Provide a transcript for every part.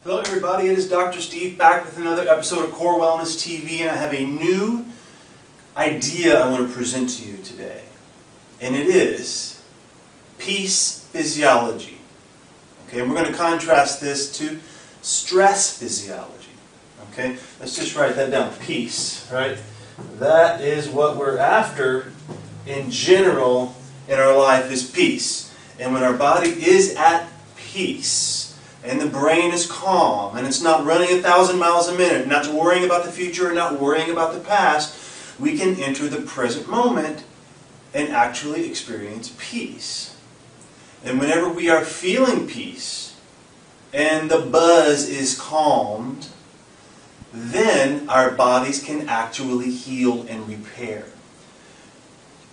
Hello everybody, it is Dr. Steve back with another episode of Core Wellness TV, and I have a new idea I want to present to you today. And it is peace physiology. Okay, and we're going to contrast this to stress physiology. Okay, let's just write that down. Peace, right? That is what we're after in general in our life, is peace. And when our body is at peace, and the brain is calm, and it's not running 1,000 miles a minute, not worrying about the future, and not worrying about the past, we can enter the present moment and actually experience peace. And whenever we are feeling peace, and the buzz is calmed, then our bodies can actually heal and repair.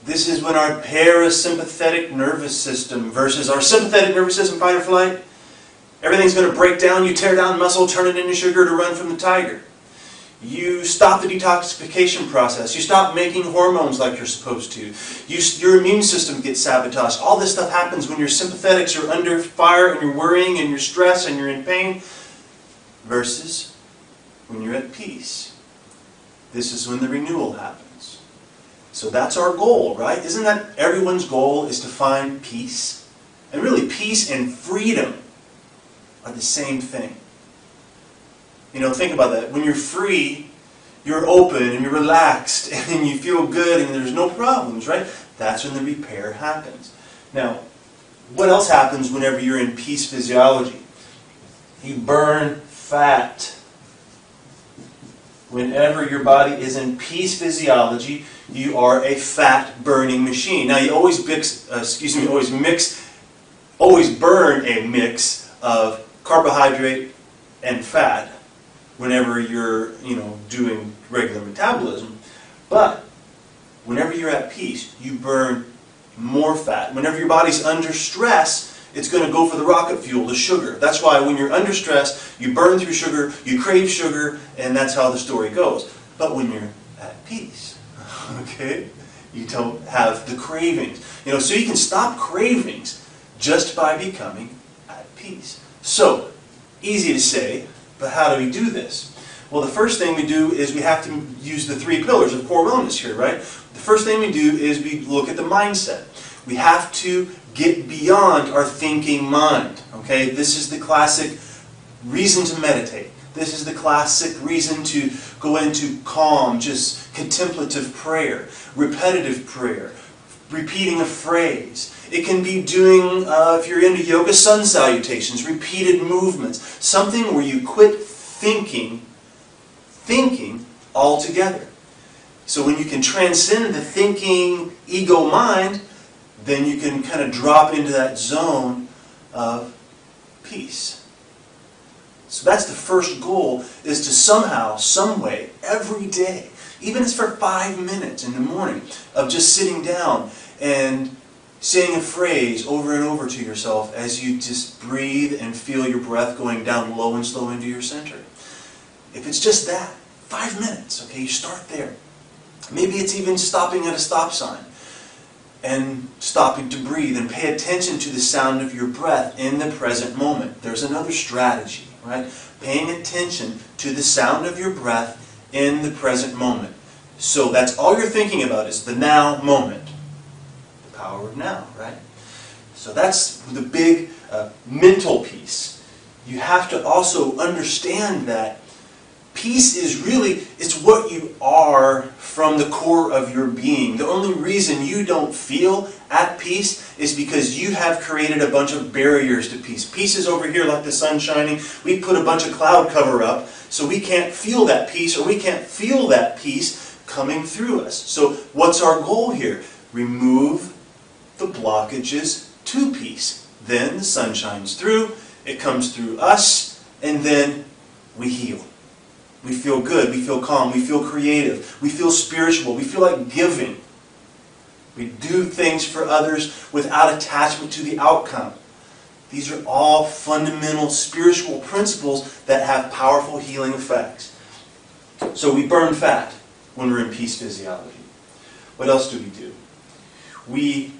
This is when our parasympathetic nervous system versus our sympathetic nervous system, fight or flight, everything's going to break down. You tear down muscle, turn it into sugar to run from the tiger. You stop the detoxification process. You stop making hormones like you're supposed to. Your immune system gets sabotaged. All this stuff happens when your sympathetics are under fire and you're worrying and you're stressed and you're in pain, versus when you're at peace. This is when the renewal happens. So that's our goal, right? Isn't that everyone's goal, is to find peace? And really, peace and freedom are the same thing. You know, think about that. When you're free, you're open and you're relaxed and you feel good and there's no problems, right? That's when the repair happens. Now, what else happens whenever you're in peace physiology? You burn fat. Whenever your body is in peace physiology, you are a fat-burning machine. Now, you always burn a mix of carbohydrate and fat whenever you're, doing regular metabolism. But whenever you're at peace, you burn more fat. Whenever your body's under stress, it's going to go for the rocket fuel, the sugar. That's why when you're under stress, you burn through sugar, you crave sugar, and that's how the story goes. But when you're at peace, okay, you don't have the cravings. So you can stop cravings just by becoming at peace. So, easy to say, but how do we do this? Well, the first thing we do is we have to use the 3 pillars of core wellness here, right? The first thing we do is we look at the mindset. We have to get beyond our thinking mind, okay? This is the classic reason to meditate. This is the classic reason to go into calm, just contemplative prayer, repetitive prayer, repeating a phrase. It can be doing, if you're into yoga, sun salutations, repeated movements. Something where you quit thinking altogether. So when you can transcend the thinking ego mind, then you can kind of drop into that zone of peace. So that's the first goal, is to somehow, some way, every day, even if it's for 5 minutes in the morning, of just sitting down and saying a phrase over and over to yourself as you just breathe and feel your breath going down low and slow into your center. If it's just that, 5 minutes, okay, you start there. Maybe it's even stopping at a stop sign and stopping to breathe and pay attention to the sound of your breath in the present moment. There's another strategy, right? Paying attention to the sound of your breath in the present moment. So that's all you're thinking about, is the now moment. Power of now, right? So that's the big mental piece. You have to also understand that peace is really, it's what you are from the core of your being. The only reason you don't feel at peace is because you have created a bunch of barriers to peace. Peace is over here like the sun shining. We put a bunch of cloud cover up so we can't feel that peace, or we can't feel that peace coming through us. So what's our goal here? Remove the blockages to peace. Then the sun shines through, it comes through us, and then we heal. We feel good, we feel calm, we feel creative, we feel spiritual, we feel like giving. We do things for others without attachment to the outcome. These are all fundamental spiritual principles that have powerful healing effects. So we burn fat when we're in peace physiology. What else do? We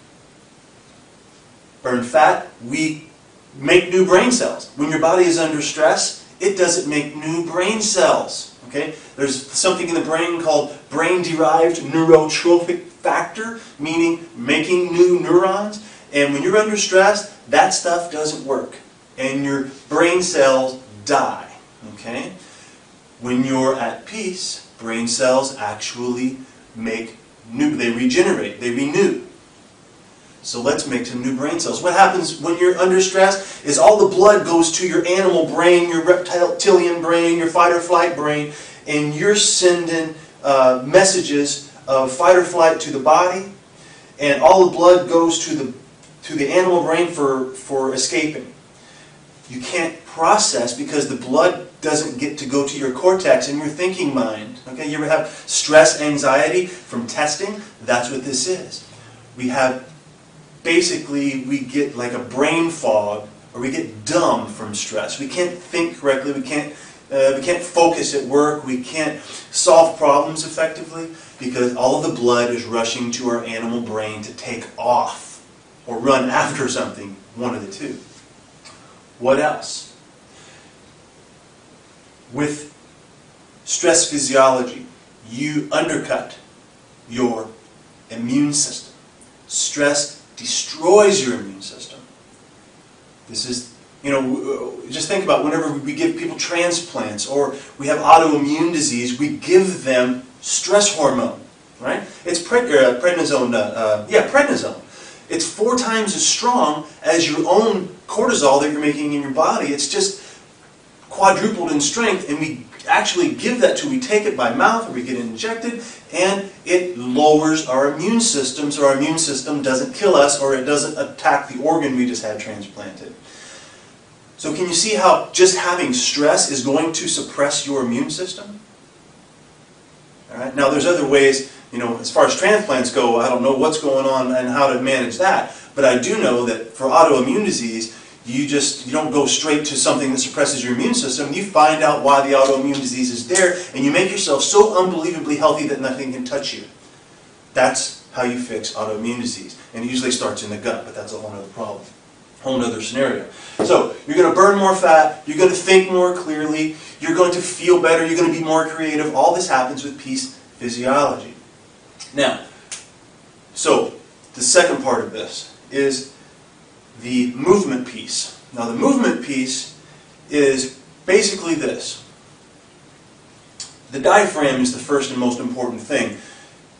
burn fat, we make new brain cells. When your body is under stress, it doesn't make new brain cells. Okay? There's something in the brain called brain-derived neurotrophic factor, meaning making new neurons. And when you're under stress, that stuff doesn't work. And your brain cells die. Okay? When you're at peace, brain cells actually make new, they regenerate, they renew. So let's make some new brain cells. What happens when you're under stress is all the blood goes to your animal brain, your reptilian brain, your fight or flight brain, and you're sending messages of fight or flight to the body, and all the blood goes to the animal brain for escaping. You can't process because the blood doesn't get to go to your cortex and your thinking mind. Okay, you ever have stress, anxiety from testing? That's what this is. We have, basically, we get like a brain fog, or we get dumb from stress. We can't think correctly. We can't focus at work. We can't solve problems effectively because all of the blood is rushing to our animal brain to take off or run after something, one of the two. What else? With stress physiology, you undercut your immune system. Stress destroys your immune system. This is, just think about whenever we give people transplants or we have autoimmune disease, we give them stress hormone, right? It's prednisone. Prednisone. It's 4 times as strong as your own cortisol that you're making in your body. It's just quadrupled in strength, and we actually give that we take it by mouth, or we get it injected, and it lowers our immune system, so our immune system doesn't kill us, or it doesn't attack the organ we just had transplanted. So can you see how just having stress is going to suppress your immune system? All right. Now there's other ways, as far as transplants go, I don't know what's going on and how to manage that, but I do know that for autoimmune disease, you don't go straight to something that suppresses your immune system. You find out why the autoimmune disease is there, and you make yourself so unbelievably healthy that nothing can touch you. That's how you fix autoimmune disease. And it usually starts in the gut, but that's a whole other problem, whole other scenario. So you're going to burn more fat, you're going to think more clearly, you're going to feel better, you're going to be more creative. All this happens with peace physiology. Now, so the second part of this is the movement piece. Now the movement piece is basically this. The diaphragm is the first and most important thing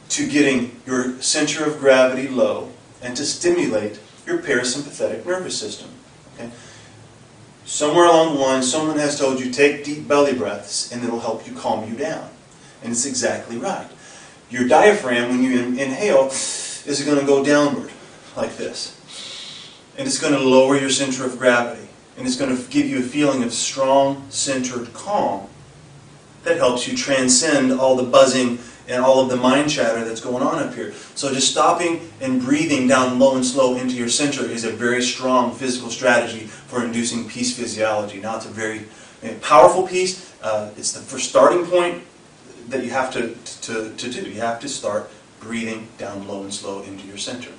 to getting your center of gravity low and to stimulate your parasympathetic nervous system. Okay? Somewhere along the line, someone has told you, take deep belly breaths and it'll help you calm you down. And it's exactly right. Your diaphragm, when you inhale, is going to go downward like this. And it's going to lower your center of gravity. And it's going to give you a feeling of strong, centered calm that helps you transcend all the buzzing and all of the mind chatter that's going on up here. So just stopping and breathing down low and slow into your center is a very strong physical strategy for inducing peace physiology. Now it's a very powerful piece. It's the first starting point that you have to do. You have to start breathing down low and slow into your center.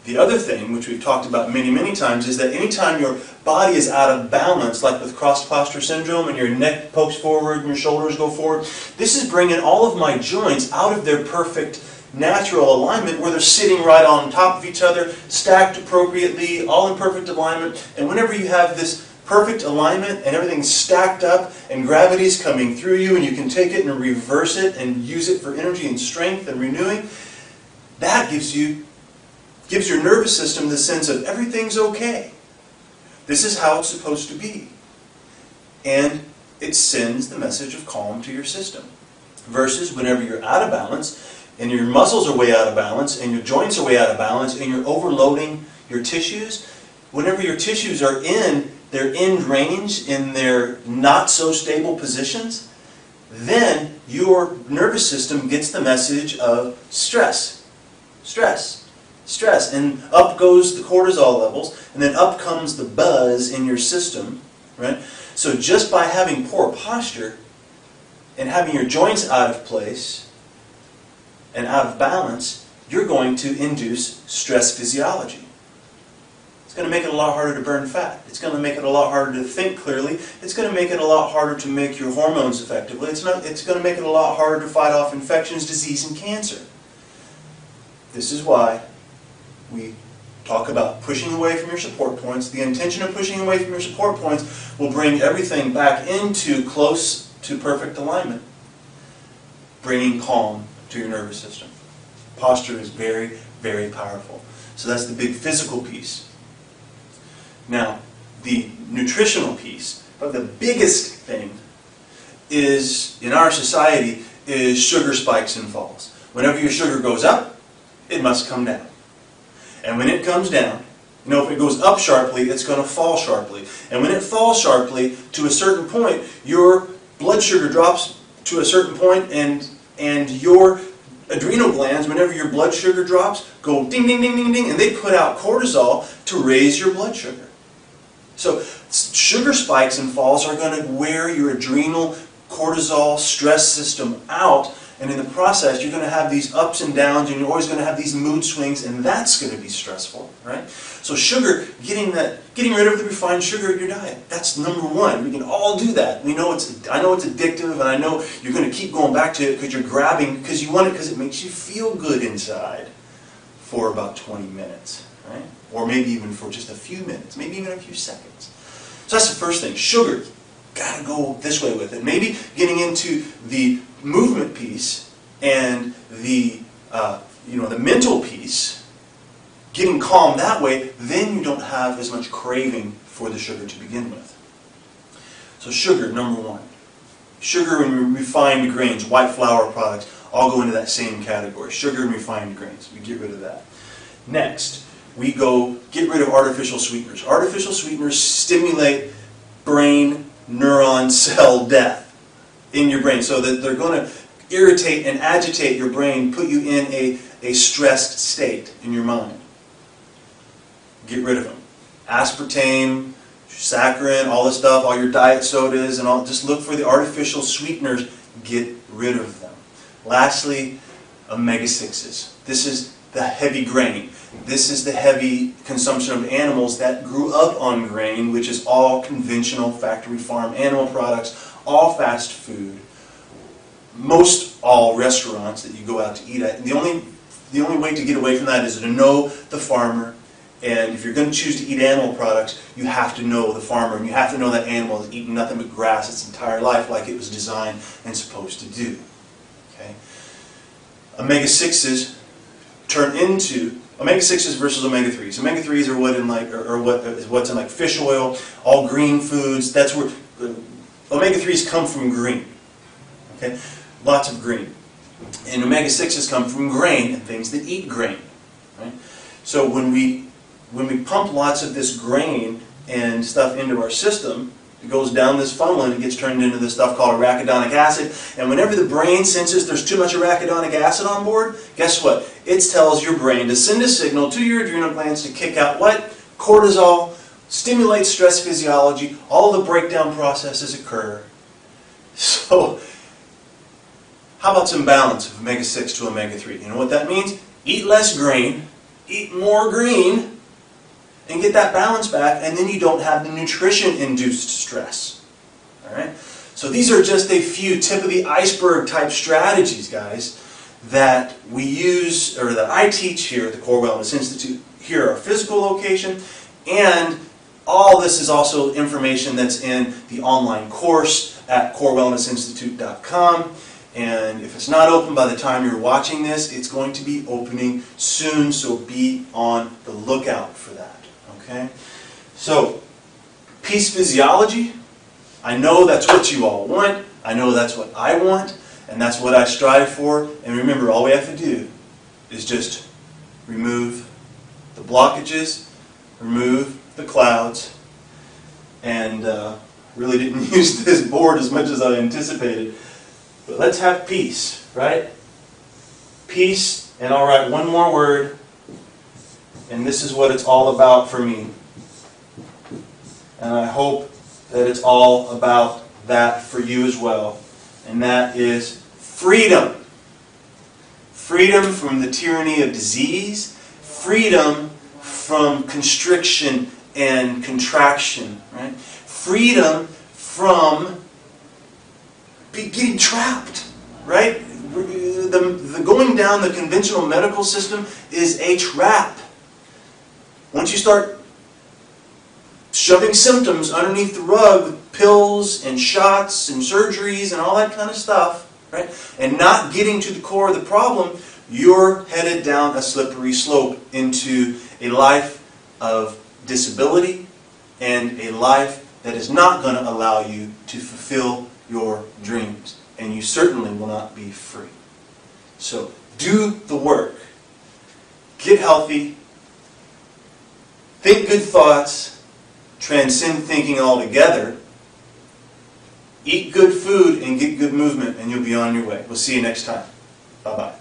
The other thing, which we've talked about many, many times, is that anytime your body is out of balance, like with cross posture syndrome, and your neck pokes forward and your shoulders go forward, this is bringing all of my joints out of their perfect natural alignment, where they're sitting right on top of each other, stacked appropriately, all in perfect alignment. And whenever you have this perfect alignment and everything's stacked up and gravity's coming through you, and you can take it and reverse it and use it for energy and strength and renewing, that gives your nervous system the sense of everything's okay. This is how it's supposed to be. And it sends the message of calm to your system. Versus whenever you're out of balance, and your muscles are way out of balance, and your joints are way out of balance, and you're overloading your tissues, whenever your tissues are in their end range, in their not so stable positions, then your nervous system gets the message of stress, stress, stress, and up goes the cortisol levels, and then up comes the buzz in your system, right? So just by having poor posture and having your joints out of place and out of balance, you're going to induce stress physiology. It's going to make it a lot harder to burn fat. It's going to make it a lot harder to think clearly. It's going to make it a lot harder to make your hormones effectively. It's going to make it a lot harder to fight off infections, disease, and cancer. This is why we talk about pushing away from your support points. The intention of pushing away from your support points will bring everything back into close to perfect alignment, bringing calm to your nervous system. Posture is very, very powerful. So that's the big physical piece. Now, the nutritional piece, but the biggest thing is, in our society, is sugar spikes and falls. Whenever your sugar goes up, it must come down. And when it comes down, you know, if it goes up sharply, it's going to fall sharply. And when it falls sharply, to a certain point, your blood sugar drops to a certain point, and your adrenal glands, whenever your blood sugar drops, go ding, ding, ding, ding, ding, and they put out cortisol to raise your blood sugar. So sugar spikes and falls are going to wear your adrenal cortisol stress system out, and in the process you're going to have these ups and downs, and you're always going to have these mood swings, and that's going to be stressful, right? So sugar, getting rid of the refined sugar in your diet, that's number one. We can all do that. I know it's addictive, and I know you're going to keep going back to it because you're grabbing, because you want it, because it makes you feel good inside for about 20 minutes, right? Or maybe even for just a few minutes, maybe even a few seconds. So that's the first thing. Sugar, got to go this way with it. Maybe getting into the movement piece and the the mental piece, getting calm that way, then you don't have as much craving for the sugar to begin with. So sugar, number one. Sugar and refined grains, white flour products, all go into that same category. Sugar and refined grains, we get rid of that. Next, we go get rid of artificial sweeteners. Artificial sweeteners stimulate brain neuron cell death in your brain, so that they're going to irritate and agitate your brain, put you in a stressed state in your mind. Get rid of them. Aspartame, saccharin, all this stuff, all your diet sodas, and all. Just look for the artificial sweeteners. Get rid of them. Lastly, omega-6s. This is the heavy grain. This is the heavy consumption of animals that grew up on grain, which is all conventional factory farm animal products, all fast food, most all restaurants that you go out to eat at. The only way to get away from that is to know the farmer, and if you're going to choose to eat animal products, you have to know the farmer, and you have to know that animal is eating nothing but grass its entire life like it was designed and supposed to do. Okay? Omega-6s turn into omega-6s versus omega-3s. Omega-3s are what's in like fish oil, all green foods. That's where omega-3s come from green. Okay? Lots of green. And omega-6s come from grain and things that eat grain. Right? So when we pump lots of this grain and stuff into our system, it goes down this funnel and it gets turned into this stuff called arachidonic acid. And whenever the brain senses there's too much arachidonic acid on board, guess what? It tells your brain to send a signal to your adrenal glands to kick out what? Cortisol, stimulates stress physiology, all the breakdown processes occur. So, how about some balance of omega-6 to omega-3? You know what that means? Eat less grain, eat more green, and get that balance back, and then you don't have the nutrition-induced stress. Alright? So these are just a few tip-of-the-iceberg type strategies, guys, that we use, or that I teach here at the Core Wellness Institute, here at our physical location, and all this is also information that's in the online course at corewellnessinstitute.com. And if it's not open by the time you're watching this, it's going to be opening soon, so be on the lookout for that. Okay? So, peace physiology, I know that's what you all want, I know that's what I want, and that's what I strive for. And remember, all we have to do is just remove the blockages, remove the clouds, and really didn't use this board as much as I anticipated. But let's have peace, right? Peace, and I'll write one more word, and this is what it's all about for me. And I hope that it's all about that for you as well. And that is freedom. Freedom from the tyranny of disease. Freedom from constriction and contraction, right? Freedom from getting trapped, right? The going down the conventional medical system is a trap. Once you start shoving symptoms underneath the rug with pills and shots and surgeries and all that kind of stuff, right, and not getting to the core of the problem, you're headed down a slippery slope into a life of disability and a life that is not going to allow you to fulfill your dreams. And you certainly will not be free. So do the work. Get healthy. Think good thoughts. Transcend thinking altogether. Eat good food and get good movement, and you'll be on your way. We'll see you next time. Bye-bye.